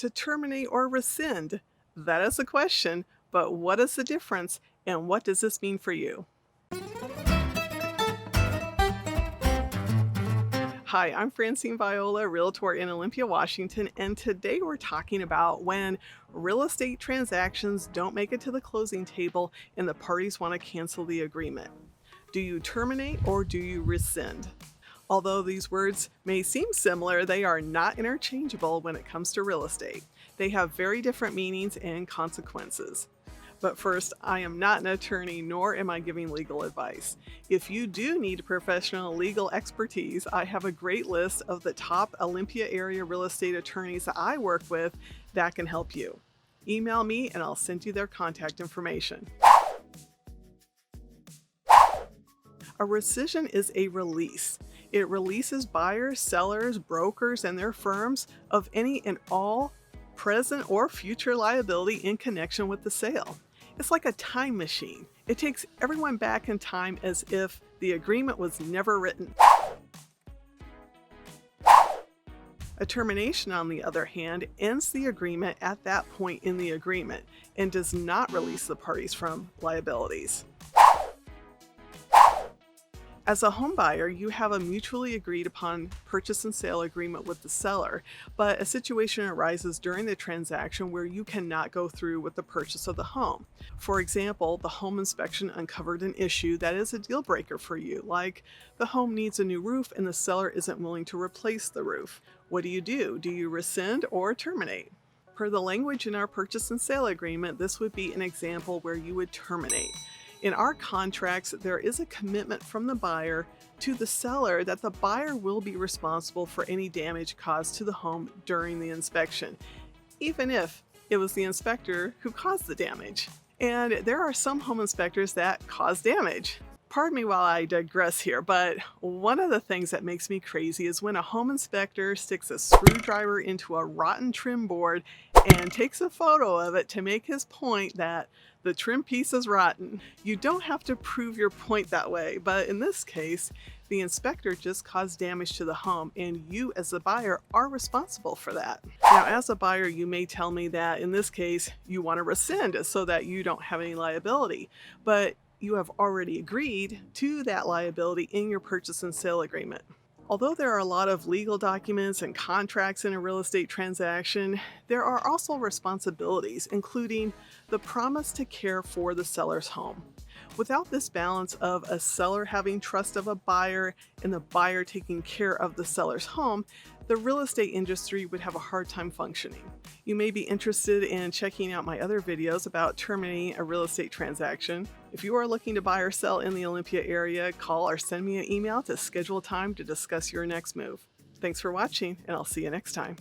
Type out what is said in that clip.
to terminate or rescind? That is the question, but what is the difference and what does this mean for you? Hi, I'm Francine Viola, Realtor in Olympia, Washington, and today we're talking about when real estate transactions don't make it to the closing table and the parties want to cancel the agreement. Do you terminate or do you rescind? Although these words may seem similar, they are not interchangeable when it comes to real estate. They have very different meanings and consequences. But first, I am not an attorney, nor am I giving legal advice. If you do need professional legal expertise, I have a great list of the top Olympia area real estate attorneys that I work with that can help you. Email me and I'll send you their contact information. A rescission is a release. It releases buyers, sellers, brokers, and their firms of any and all present or future liability in connection with the sale. It's like a time machine. It takes everyone back in time as if the agreement was never written. A termination, on the other hand, ends the agreement at that point in the agreement and does not release the parties from liabilities. As a home buyer, you have a mutually agreed upon purchase and sale agreement with the seller, but a situation arises during the transaction where you cannot go through with the purchase of the home. For example, the home inspection uncovered an issue that is a deal breaker for you, like the home needs a new roof and the seller isn't willing to replace the roof. What do? Do you rescind or terminate? Per the language in our purchase and sale agreement, this would be an example where you would terminate. In our contracts, there is a commitment from the buyer to the seller that the buyer will be responsible for any damage caused to the home during the inspection, even if it was the inspector who caused the damage. And there are some home inspectors that cause damage. Pardon me while I digress here, but one of the things that makes me crazy is when a home inspector sticks a screwdriver into a rotten trim board and takes a photo of it to make his point that the trim piece is rotten. You don't have to prove your point that way, but in this case, the inspector just caused damage to the home and you as the buyer are responsible for that. Now, as a buyer, you may tell me that in this case, you want to rescind so that you don't have any liability, but you have already agreed to that liability in your purchase and sale agreement. Although there are a lot of legal documents and contracts in a real estate transaction, there are also responsibilities, including the promise to care for the seller's home. Without this balance of a seller having trust of a buyer and the buyer taking care of the seller's home, the real estate industry would have a hard time functioning. You may be interested in checking out my other videos about terminating a real estate transaction. If you are looking to buy or sell in the Olympia area, call or send me an email to schedule time to discuss your next move. Thanks for watching, and I'll see you next time.